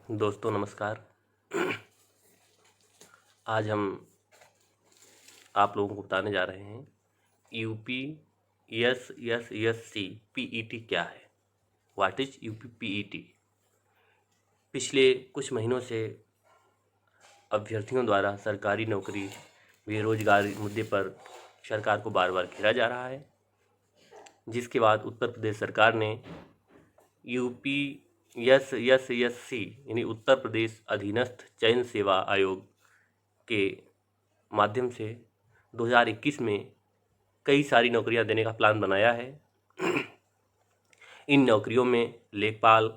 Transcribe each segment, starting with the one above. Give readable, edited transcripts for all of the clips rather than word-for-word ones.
दोस्तों नमस्कार। आज हम आप लोगों को बताने जा रहे हैं यूपी एसएससी पीईटी क्या है। What is UP PET. पिछले कुछ महीनों से अभ्यर्थियों द्वारा सरकारी नौकरी बेरोजगारी मुद्दे पर सरकार को बार बार घेरा जा रहा है, जिसके बाद उत्तर प्रदेश सरकार ने यूपी एसएससी यानी उत्तर प्रदेश अधीनस्थ चयन सेवा आयोग के माध्यम से 2021 में कई सारी नौकरियां देने का प्लान बनाया है। इन नौकरियों में लेखपाल,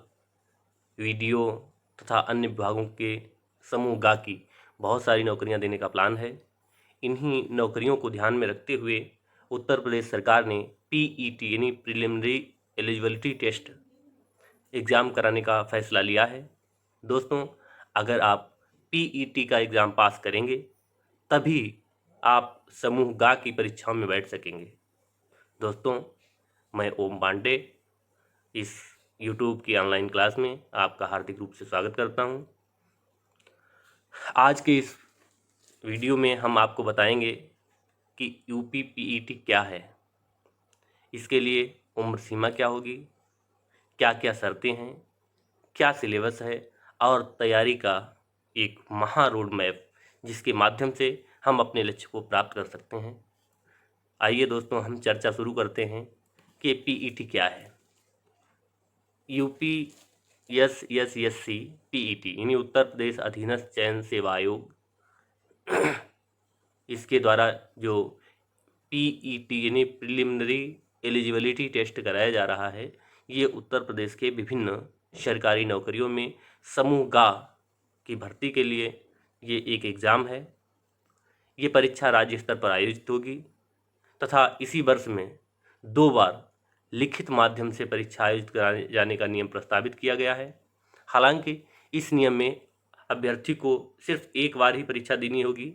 वीडियो तथा अन्य विभागों के समूह गा की बहुत सारी नौकरियां देने का प्लान है। इन्हीं नौकरियों को ध्यान में रखते हुए उत्तर प्रदेश सरकार ने पीईटी यानी प्रिलिमिनरी एलिजिबिलिटी टेस्ट एग्ज़ाम कराने का फैसला लिया है। दोस्तों, अगर आप पीईटी का एग्ज़ाम पास करेंगे तभी आप समूह गा की परीक्षाओं में बैठ सकेंगे। दोस्तों, मैं ओम पांडे इस यूट्यूब की ऑनलाइन क्लास में आपका हार्दिक रूप से स्वागत करता हूं। आज के इस वीडियो में हम आपको बताएंगे कि यूपी पीईटी क्या है, इसके लिए उम्र सीमा क्या होगी, क्या क्या शर्तें हैं, क्या सिलेबस है और तैयारी का एक महा रोड मैप जिसके माध्यम से हम अपने लक्ष्य को प्राप्त कर सकते हैं। आइए दोस्तों, हम चर्चा शुरू करते हैं कि पीईटी क्या है। यूपी एसएससी पीईटी यानी उत्तर प्रदेश अधीनस्थ चयन सेवा आयोग, इसके द्वारा जो पीईटी यानी प्रिलिमिनरी एलिजिबिलिटी टेस्ट कराया जा रहा है, ये उत्तर प्रदेश के विभिन्न सरकारी नौकरियों में समूह गा की भर्ती के लिए ये एक एग्ज़ाम है। ये परीक्षा राज्य स्तर पर आयोजित होगी तथा इसी वर्ष में 2 बार लिखित माध्यम से परीक्षा आयोजित कराने जाने का नियम प्रस्तावित किया गया है। हालांकि इस नियम में अभ्यर्थी को सिर्फ एक बार ही परीक्षा देनी होगी,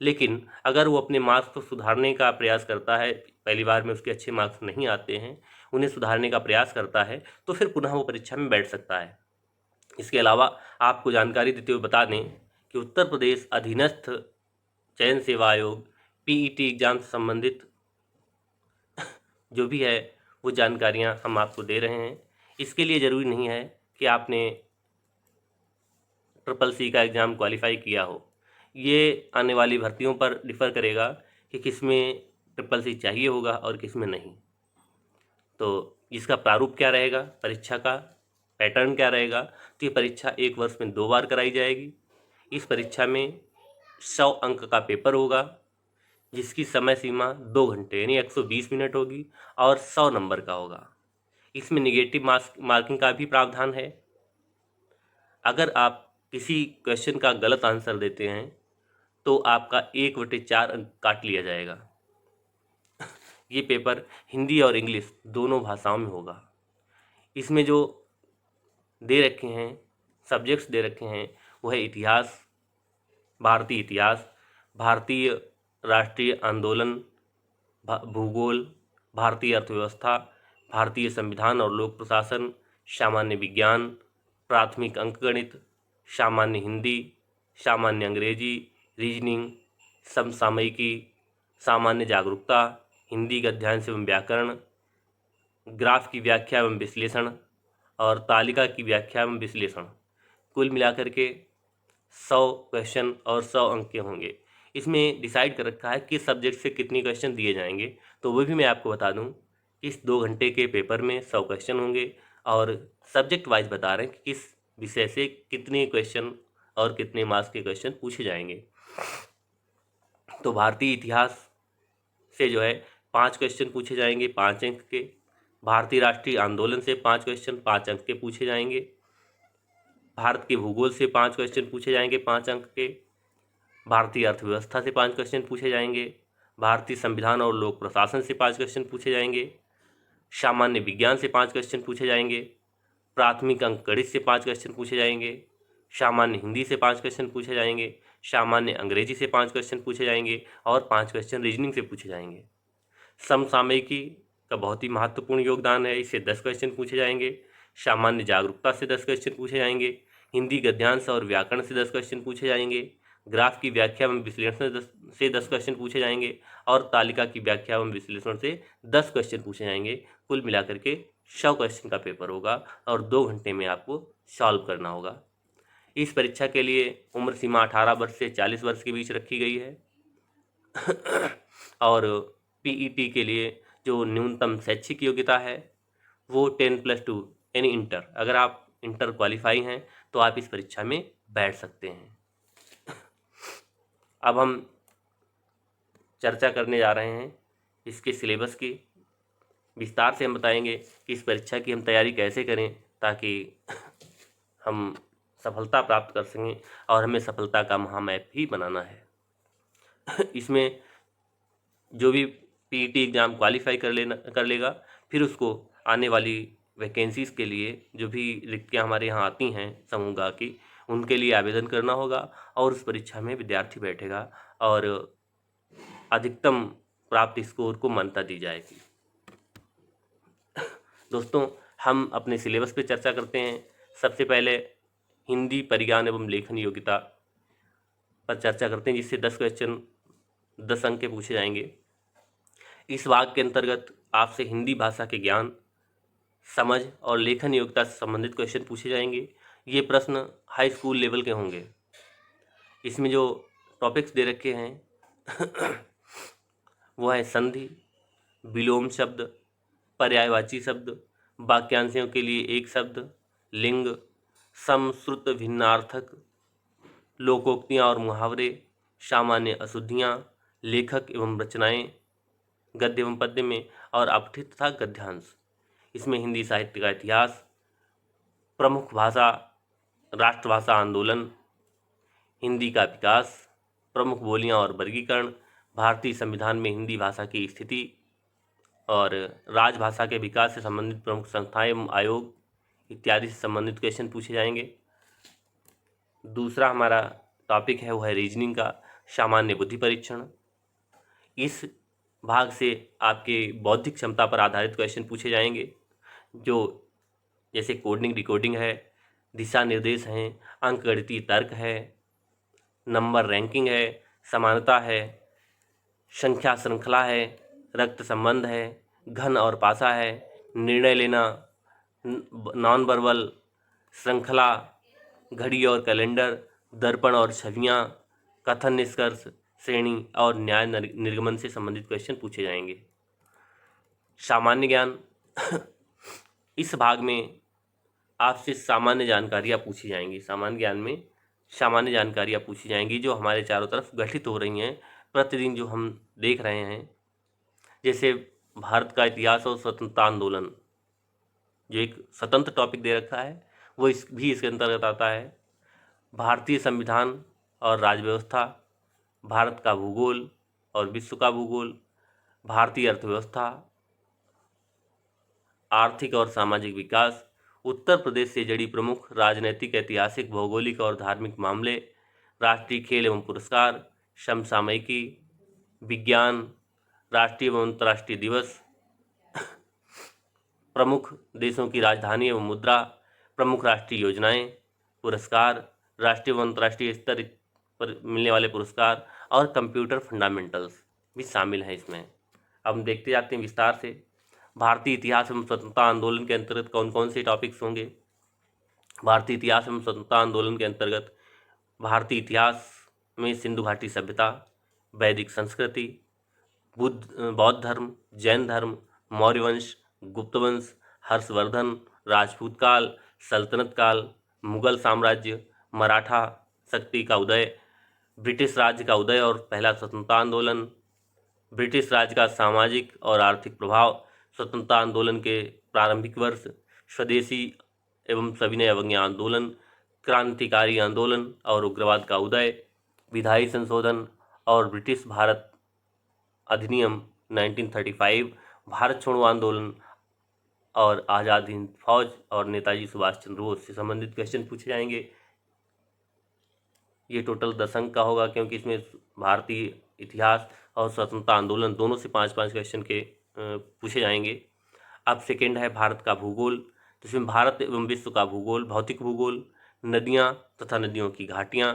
लेकिन अगर वो अपने मार्क्स को सुधारने का प्रयास करता है, पहली बार में उसके अच्छे मार्क्स नहीं आते हैं, उन्हें सुधारने का प्रयास करता है, तो फिर पुनः वो परीक्षा में बैठ सकता है। इसके अलावा आपको जानकारी देते हुए बता दें कि उत्तर प्रदेश अधीनस्थ चयन सेवा आयोग पीईटी एग्जाम से संबंधित जो भी है वो जानकारियां हम आपको दे रहे हैं। इसके लिए ज़रूरी नहीं है कि आपने ट्रिपल का एग्ज़ाम क्वालिफाई किया हो। ये आने वाली भर्तियों पर डिफ़र करेगा कि किस में ट्रिपल चाहिए होगा और किस में नहीं। तो इसका प्रारूप क्या रहेगा, परीक्षा का पैटर्न क्या रहेगा, तो ये परीक्षा एक वर्ष में 2 बार कराई जाएगी। इस परीक्षा में 100 अंक का पेपर होगा, जिसकी समय सीमा 2 घंटे यानी 120 मिनट होगी और 100 नंबर का होगा। इसमें निगेटिव मार्किंग का भी प्रावधान है। अगर आप किसी क्वेश्चन का गलत आंसर देते हैं तो आपका 1/4 अंक काट लिया जाएगा। ये पेपर हिंदी और इंग्लिश दोनों भाषाओं में होगा। इसमें जो दे रखे हैं सब्जेक्ट्स दे रखे हैं वो है इतिहास, इतिहास, भारतीय राष्ट्रीय आंदोलन, भूगोल, भारतीय अर्थव्यवस्था, भारतीय संविधान और लोक प्रशासन, सामान्य विज्ञान, प्राथमिक अंकगणित, सामान्य हिंदी, सामान्य अंग्रेजी, रीजनिंग, समसामयिकी, सामान्य जागरूकता, हिंदी गद्यांश एवं व्याकरण, ग्राफ की व्याख्या एवं विश्लेषण और तालिका की व्याख्या एवं विश्लेषण। कुल मिलाकर के 100 क्वेश्चन और 100 अंक के होंगे। इसमें डिसाइड कर रखा है किस सब्जेक्ट से कितने क्वेश्चन दिए जाएंगे, तो वो भी मैं आपको बता दूं। इस 2 घंटे के पेपर में 100 क्वेश्चन होंगे और सब्जेक्ट वाइज बता रहे हैं कि किस विषय से कितने क्वेश्चन और कितने मार्क्स के क्वेश्चन पूछे जाएंगे। तो भारतीय इतिहास से जो है 5 क्वेश्चन पूछे जाएंगे 5 अंक के। भारतीय राष्ट्रीय आंदोलन से 5 क्वेश्चन 5 अंक के पूछे जाएंगे। भारत के भूगोल से 5 क्वेश्चन पूछे जाएंगे 5 अंक के। भारतीय अर्थव्यवस्था से 5 क्वेश्चन पूछे जाएंगे। भारतीय संविधान और लोक प्रशासन से 5 क्वेश्चन पूछे जाएंगे। सामान्य विज्ञान से 5 क्वेश्चन पूछे जाएंगे। प्राथमिक अंकगणित से 5 क्वेश्चन पूछे जाएंगे। सामान्य हिंदी से 5 क्वेश्चन पूछे जाएंगे। सामान्य अंग्रेजी से 5 क्वेश्चन पूछे जाएंगे और 5 क्वेश्चन रीजनिंग से पूछे जाएंगे। समसामयिकी का बहुत ही महत्वपूर्ण योगदान है, इससे 10 क्वेश्चन पूछे जाएंगे। सामान्य जागरूकता से 10 क्वेश्चन पूछे जाएंगे। हिंदी गद्यांश और व्याकरण से 10 क्वेश्चन पूछे जाएंगे। ग्राफ की व्याख्या एवं विश्लेषण से 10 क्वेश्चन पूछे जाएंगे और तालिका की व्याख्या एवं विश्लेषण से 10 क्वेश्चन पूछे जाएंगे। कुल मिलाकर के 100 क्वेश्चन का पेपर होगा और 2 घंटे में आपको सॉल्व करना होगा। इस परीक्षा के लिए उम्र सीमा 18 वर्ष से 40 वर्ष के बीच रखी गई है और पीईटी के लिए जो न्यूनतम शैक्षिक योग्यता है वो 10+2 यानी इंटर। अगर आप इंटर क्वालिफाई हैं तो आप इस परीक्षा में बैठ सकते हैं। अब हम चर्चा करने जा रहे हैं इसके सिलेबस की। विस्तार से हम बताएंगे कि इस परीक्षा की हम तैयारी कैसे करें ताकि हम सफलता प्राप्त कर सकें और हमें सफलता का महामैप भी बनाना है। इसमें जो भी पीईटी एग्ज़ाम क्वालिफाई कर लेगा फिर उसको आने वाली वैकेंसीज़ के लिए जो भी रिक्तियाँ हमारे यहाँ आती हैं समूह की उनके लिए आवेदन करना होगा और उस परीक्षा में विद्यार्थी बैठेगा और अधिकतम प्राप्त स्कोर को मान्यता दी जाएगी। दोस्तों, हम अपने सिलेबस पे चर्चा करते हैं। सबसे पहले हिंदी परिज्ञान एवं लेखन योग्यता पर चर्चा करते हैं, जिससे 10 क्वेश्चन 10 अंक के पूछे जाएंगे। इस भाग के अंतर्गत आपसे हिंदी भाषा के ज्ञान, समझ और लेखन योग्यता से संबंधित क्वेश्चन पूछे जाएंगे। ये प्रश्न हाई स्कूल लेवल के होंगे। इसमें जो टॉपिक्स दे रखे हैं वो है संधि, विलोम शब्द, पर्यायवाची शब्द, वाक्यांशों के लिए एक शब्द, लिंग, समश्रुत भिन्नार्थक, लोकोक्तियाँ और मुहावरे, सामान्य अशुद्धियाँ, लेखक एवं रचनाएं गद्य एवं पद्य में और अपठित तथा गद्यांश। इसमें हिंदी साहित्य का इतिहास, प्रमुख भाषा, राष्ट्रभाषा आंदोलन, हिंदी का विकास, प्रमुख बोलियां और वर्गीकरण, भारतीय संविधान में हिंदी भाषा की स्थिति और राजभाषा के विकास से संबंधित प्रमुख संस्थाएं एवं आयोग इत्यादि से संबंधित क्वेश्चन पूछे जाएंगे। दूसरा हमारा टॉपिक है वो है रीजनिंग का सामान्य बुद्धि परीक्षण। इस भाग से आपके बौद्धिक क्षमता पर आधारित क्वेश्चन पूछे जाएंगे, जो जैसे कोडिंग डिकोडिंग है, दिशा निर्देश हैं, अंकगणितीय तर्क है, नंबर रैंकिंग है, समानता है, संख्या श्रृंखला है, रक्त संबंध है, घन और पासा है, निर्णय लेना, नॉन वर्बल, श्रृंखला, घड़ी और कैलेंडर, दर्पण और छवियाँ, कथन निष्कर्ष, श्रेणी और न्याय निर्गमन से संबंधित क्वेश्चन पूछे जाएंगे। सामान्य ज्ञान इस भाग में आपसे सामान्य जानकारियाँ पूछी जाएंगी। सामान्य ज्ञान में सामान्य जानकारियाँ पूछी जाएंगी जो हमारे चारों तरफ गठित हो रही हैं प्रतिदिन, जो हम देख रहे हैं। जैसे भारत का इतिहास और स्वतंत्रता आंदोलन, जो एक स्वतंत्र टॉपिक दे रखा है, वो इसके अंतर्गत आता है। भारतीय संविधान और राजव्यवस्था, भारत का भूगोल और विश्व का भूगोल, भारतीय अर्थव्यवस्था, आर्थिक और सामाजिक विकास, उत्तर प्रदेश से जुड़ी प्रमुख राजनैतिक, ऐतिहासिक, भौगोलिक और धार्मिक मामले, राष्ट्रीय खेल एवं पुरस्कार, समसामयिकी, विज्ञान, राष्ट्रीय एवं अंतर्राष्ट्रीय दिवस, प्रमुख देशों की राजधानी एवं मुद्रा, प्रमुख राष्ट्रीय योजनाएं, पुरस्कार, राष्ट्रीय एवं अंतर्राष्ट्रीय स्तर पर मिलने वाले पुरस्कार और कंप्यूटर फंडामेंटल्स भी शामिल हैं इसमें। अब हम देखते जाते हैं विस्तार से। भारतीय इतिहास एवं स्वतंत्रता आंदोलन के अंतर्गत कौन कौन से टॉपिक्स होंगे। भारतीय इतिहास एवं स्वतंत्रता आंदोलन के अंतर्गत भारतीय इतिहास में सिंधु घाटी सभ्यता, वैदिक संस्कृति, बौद्ध धर्म, जैन धर्म, मौर्य वंश, गुप्त वंश, हर्षवर्धन, राजपूत काल, सल्तनत काल, मुगल साम्राज्य, मराठा शक्ति का उदय, ब्रिटिश राज्य का उदय और पहला स्वतंत्रता आंदोलन, ब्रिटिश राज्य का सामाजिक और आर्थिक प्रभाव, स्वतंत्रता आंदोलन के प्रारंभिक वर्ष, स्वदेशी एवं सविनय अवज्ञा आंदोलन, क्रांतिकारी आंदोलन और उग्रवाद का उदय, विधायी संशोधन और ब्रिटिश भारत अधिनियम 1935, भारत छोड़ो आंदोलन और आज़ाद हिंद फौज और नेताजी सुभाष चंद्र बोस से संबंधित क्वेश्चन पूछे जाएंगे। ये टोटल 10 अंक का होगा, क्योंकि इसमें भारतीय इतिहास और स्वतंत्रता आंदोलन दोनों से 5-5 क्वेश्चन के पूछे जाएंगे। अब सेकेंड है भारत का भूगोल, तो इसमें भारत एवं विश्व का भूगोल, भौतिक भूगोल, नदियाँ तथा नदियों की घाटियाँ,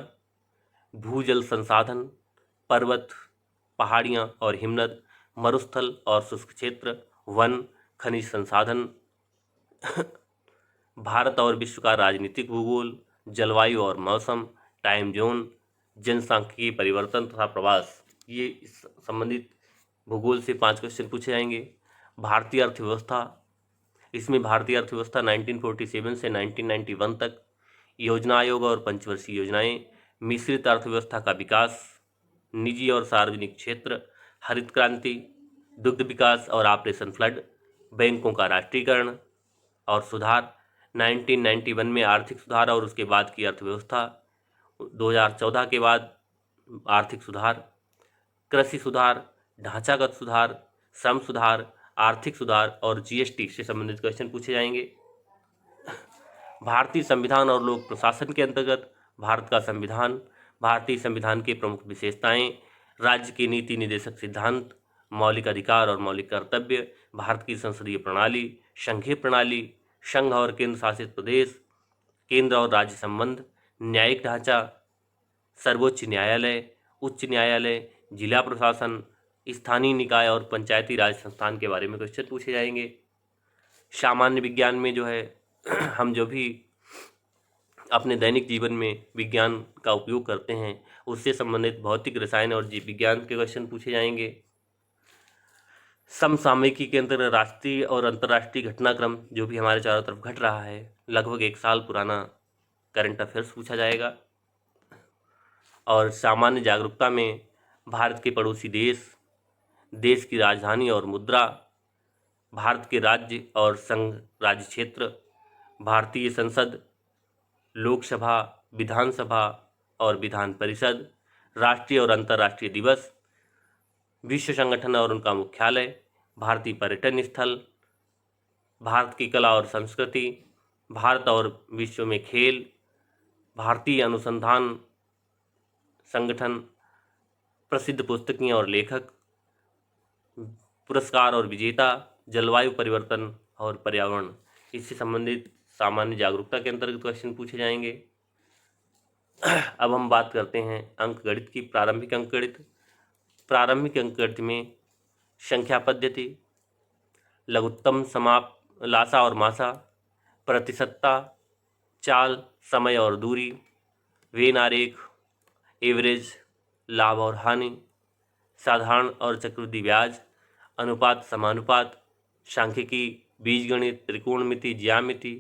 भूजल संसाधन, पर्वत, पहाड़ियाँ और हिमनद, मरुस्थल और शुष्क क्षेत्र, वन, खनिज संसाधन, भारत और विश्व का राजनीतिक भूगोल, जलवायु और मौसम, टाइम जोन, जनसांख्यिकीय परिवर्तन तथा प्रवास। ये इस संबंधित भूगोल से 5 क्वेश्चन पूछे जाएंगे। भारतीय अर्थव्यवस्था, इसमें भारतीय अर्थव्यवस्था 1947 से 1991 तक, योजना आयोग और पंचवर्षीय योजनाएं, मिश्रित अर्थव्यवस्था का विकास, निजी और सार्वजनिक क्षेत्र, हरित क्रांति, दुग्ध विकास और ऑपरेशन फ्लड, बैंकों का राष्ट्रीयकरण और सुधार, 1991 में आर्थिक सुधार और उसके बाद की अर्थव्यवस्था, 2014 के बाद आर्थिक सुधार, कृषि सुधार, ढांचागत सुधार, श्रम सुधार, आर्थिक सुधार और जीएसटी से संबंधित क्वेश्चन पूछे जाएंगे। भारतीय संविधान और लोक प्रशासन के अंतर्गत भारत का संविधान, भारतीय संविधान की प्रमुख विशेषताएं, राज्य की नीति निर्देशक सिद्धांत, मौलिक अधिकार और मौलिक कर्तव्य, भारत की संसदीय प्रणाली, संघीय प्रणाली, संघ और केंद्र शासित प्रदेश, केंद्र और राज्य संबंध, न्यायिक ढांचा, सर्वोच्च न्यायालय, उच्च न्यायालय, जिला प्रशासन, स्थानीय निकाय और पंचायती राज संस्थान के बारे में क्वेश्चन पूछे जाएंगे। सामान्य विज्ञान में जो है हम जो भी अपने दैनिक जीवन में विज्ञान का उपयोग करते हैं उससे संबंधित भौतिक, रसायन और जीव विज्ञान के क्वेश्चन पूछे जाएंगे। समसामयिकी के अंतर्गत राष्ट्रीय और अंतर्राष्ट्रीय घटनाक्रम जो भी हमारे चारों तरफ घट रहा है, लगभग 1 साल पुराना करंट अफेयर्स पूछा जाएगा। और सामान्य जागरूकता में भारत के पड़ोसी देश, देश की राजधानी और मुद्रा, भारत के राज्य और संघ राज्य क्षेत्र, भारतीय संसद, लोकसभा, विधानसभा और विधान परिषद, राष्ट्रीय और अंतर्राष्ट्रीय दिवस, विश्व संगठन और उनका मुख्यालय, भारतीय पर्यटन स्थल, भारत की कला और संस्कृति, भारत और विश्व में खेल, भारतीय अनुसंधान संगठन, प्रसिद्ध पुस्तकें और लेखक, पुरस्कार और विजेता, जलवायु परिवर्तन और पर्यावरण। इससे संबंधित सामान्य जागरूकता के अंतर्गत क्वेश्चन पूछे जाएंगे। अब हम बात करते हैं अंकगणित की। प्रारंभिक अंकगणित। प्रारंभिक अंकगणित में संख्या पद्धति, लघुत्तम, समाप, लासा और मासा, प्रतिशतता, चाल, समय और दूरी, वेन आरेख, एवरेज, लाभ और हानि, साधारण और चक्रवृद्धि ब्याज, अनुपात, समानुपात, सांख्यिकी, बीजगणित, त्रिकोणमिति, ज्यामिति,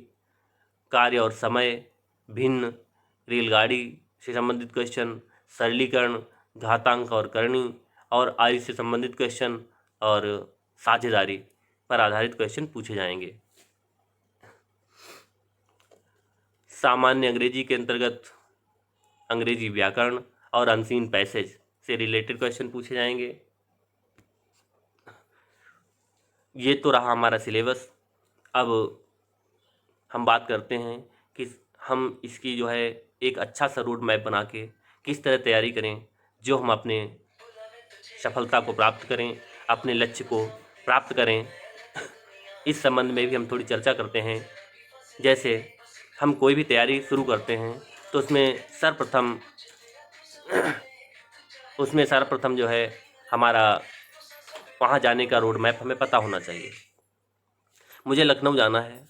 कार्य और समय, भिन्न, रेलगाड़ी से संबंधित क्वेश्चन, सरलीकरण, घातांक और करणी और आयु से संबंधित क्वेश्चन और साझेदारी पर आधारित क्वेश्चन पूछे जाएंगे। सामान्य अंग्रेजी के अंतर्गत अंग्रेजी व्याकरण और अनसीन पैसेज से रिलेटेड क्वेश्चन पूछे जाएंगे। ये तो रहा हमारा सिलेबस। अब हम बात करते हैं कि हम इसकी जो है एक अच्छा सा रोड मैप बना के किस तरह तैयारी करें जो हम अपने सफलता को प्राप्त करें, अपने लक्ष्य को प्राप्त करें। इस संबंध में भी हम थोड़ी चर्चा करते हैं। जैसे हम कोई भी तैयारी शुरू करते हैं तो उसमें सर्वप्रथम जो है हमारा वहाँ जाने का रोड मैप हमें पता होना चाहिए। मुझे लखनऊ जाना है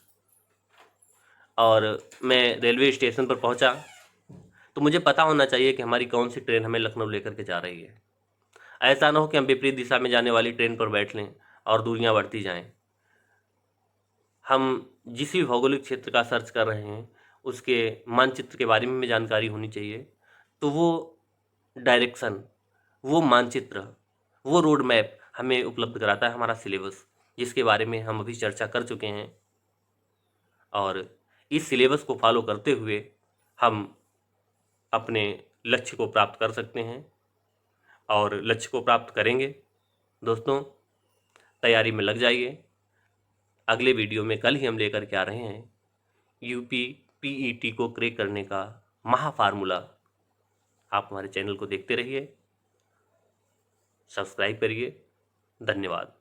और मैं रेलवे स्टेशन पर पहुँचा तो मुझे पता होना चाहिए कि हमारी कौन सी ट्रेन हमें लखनऊ लेकर के जा रही है। ऐसा ना हो कि हम विपरीत दिशा में जाने वाली ट्रेन पर बैठ लें और दूरियां बढ़ती जाएं। हम जिस भी भौगोलिक क्षेत्र का सर्च कर रहे हैं उसके मानचित्र के बारे में हमें जानकारी होनी चाहिए। तो वो डायरेक्शन, वो मानचित्र, वो रोड मैप हमें उपलब्ध कराता है हमारा सिलेबस, जिसके बारे में हम अभी चर्चा कर चुके हैं। और इस सिलेबस को फॉलो करते हुए हम अपने लक्ष्य को प्राप्त कर सकते हैं और लक्ष्य को प्राप्त करेंगे। दोस्तों, तैयारी में लग जाइए। अगले वीडियो में कल ही हम लेकर के आ रहे हैं यूपी पीईटी को क्रैक करने का महा फार्मूला। आप हमारे चैनल को देखते रहिए, सब्सक्राइब करिए। धन्यवाद।